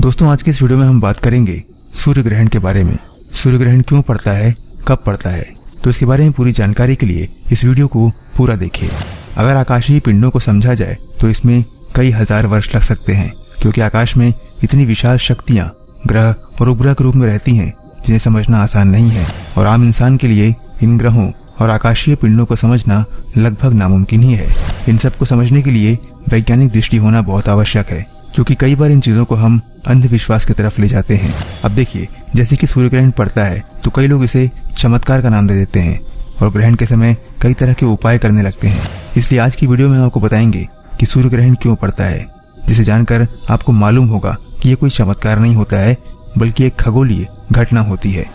दोस्तों, आज के इस वीडियो में हम बात करेंगे सूर्य ग्रहण के बारे में। सूर्य ग्रहण क्यों पड़ता है, कब पड़ता है, तो इसके बारे में पूरी जानकारी के लिए इस वीडियो को पूरा देखिए। अगर आकाशीय पिंडों को समझा जाए तो इसमें कई हजार वर्ष लग सकते हैं, क्योंकि आकाश में इतनी विशाल शक्तियां ग्रह और उपग्रह के रूप में रहती हैं जिन्हें समझना आसान नहीं है। और आम इंसान के लिए इन ग्रहों और आकाशीय पिंडों को समझना लगभग नामुमकिन ही है। इन सब को समझने के लिए वैज्ञानिक दृष्टि होना बहुत आवश्यक है, क्योंकि कई बार इन चीजों को हम अंधविश्वास की तरफ ले जाते हैं। अब देखिए, जैसे कि सूर्य ग्रहण पड़ता है तो कई लोग इसे चमत्कार का नाम दे देते हैं और ग्रहण के समय कई तरह के उपाय करने लगते हैं। इसलिए आज की वीडियो में हम आपको बताएंगे कि सूर्य ग्रहण क्यों पड़ता है, जिसे जानकर आपको मालूम होगा कि ये कोई चमत्कार नहीं होता है, बल्कि एक खगोलीय घटना होती है।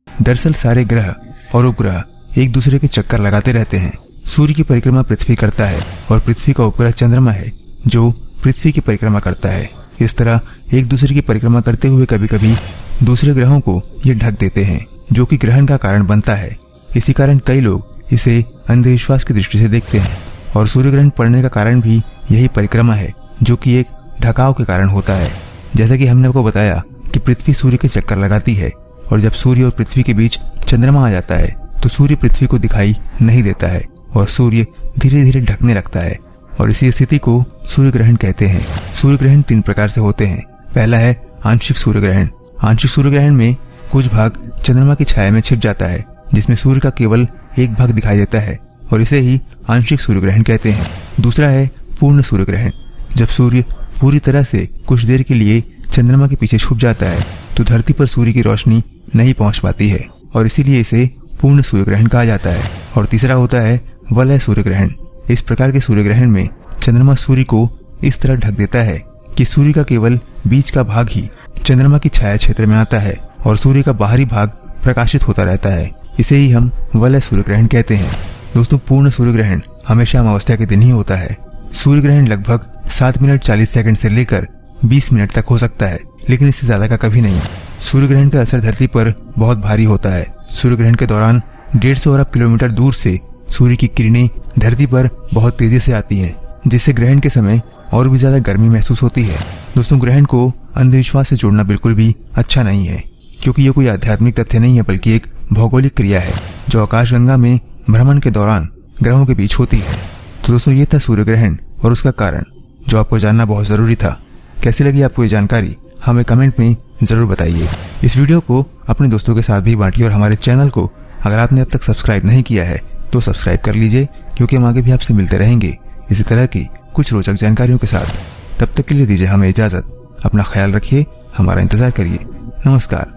दरअसल सारे ग्रह और उपग्रह एक दूसरे के चक्कर लगाते रहते हैं। सूर्य की परिक्रमा पृथ्वी करता है और पृथ्वी का उपग्रह चंद्रमा है जो पृथ्वी की परिक्रमा करता है। इस तरह एक दूसरे की परिक्रमा करते हुए कभी कभी दूसरे ग्रहों को ये ढक देते हैं, जो कि ग्रहण का कारण बनता है। इसी कारण कई लोग इसे अंधविश्वास की दृष्टि से देखते हैं और सूर्य ग्रहण पड़ने का कारण भी यही परिक्रमा है, जो कि एक ढकाव के कारण होता है। जैसा कि हमने आपको बताया कि पृथ्वी सूर्य के चक्कर लगाती है और जब सूर्य और पृथ्वी के बीच चंद्रमा आ जाता है तो सूर्य पृथ्वी को दिखाई नहीं देता है और सूर्य धीरे धीरे ढकने लगता है, और इसी स्थिति को सूर्य ग्रहण कहते हैं। सूर्य ग्रहण 3 प्रकार से होते हैं। पहला है आंशिक सूर्य ग्रहण। आंशिक सूर्य ग्रहण में कुछ भाग चंद्रमा की छाया में छिप जाता है, जिसमें सूर्य का केवल एक भाग दिखाई देता है, और इसे ही आंशिक सूर्य ग्रहण कहते हैं। दूसरा है पूर्ण सूर्य ग्रहण। जब सूर्य पूरी तरह से कुछ देर के लिए चंद्रमा के पीछे छुप जाता है तो धरती पर सूर्य की रोशनी नहीं पहुंच पाती है, और इसीलिए इसे पूर्ण सूर्य ग्रहण कहा जाता है। और तीसरा होता है वलय सूर्य ग्रहण। इस प्रकार के सूर्य ग्रहण में चंद्रमा सूर्य को इस तरह ढक देता है कि सूर्य का केवल बीच का भाग ही चंद्रमा की छाया क्षेत्र में आता है और सूर्य का बाहरी भाग प्रकाशित होता रहता है। इसे ही हम वलय सूर्य ग्रहण कहते हैं। दोस्तों, पूर्ण सूर्य ग्रहण हमेशा अमावस्या के दिन ही होता है। सूर्य ग्रहण लगभग 7 मिनट 40 सेकंड से लेकर 20 मिनट तक हो सकता है, लेकिन इससे ज्यादा का कभी नहीं। सूर्य ग्रहण का असर धरती पर बहुत भारी होता है। सूर्य ग्रहण के दौरान 150 अरब किलोमीटर दूर से सूर्य की किरणें धरती पर बहुत तेजी से आती हैं, जिससे ग्रहण के समय और भी ज्यादा गर्मी महसूस होती है। दोस्तों, ग्रहण को अंधविश्वास से जोड़ना बिल्कुल भी अच्छा नहीं है, क्योंकि ये कोई आध्यात्मिक तथ्य नहीं है, बल्कि एक भौगोलिक क्रिया है जो आकाशगंगा में भ्रमण के दौरान ग्रहों के बीच होती है। तो दोस्तों, ये था सूर्य ग्रहण और उसका कारण, जो आपको जानना बहुत जरूरी था। कैसी लगी आपको ये जानकारी, हमें कमेंट में जरूर बताइए। इस वीडियो को अपने दोस्तों के साथ भी बांटिए और हमारे चैनल को अगर आपने अब तक सब्सक्राइब नहीं किया है तो सब्सक्राइब कर लीजिए, क्योंकि हम आगे भी आपसे मिलते रहेंगे इसी तरह की कुछ रोचक जानकारियों के साथ। तब तक के लिए दीजिए हमें इजाजत। अपना ख्याल रखिए, हमारा इंतजार करिए। नमस्कार।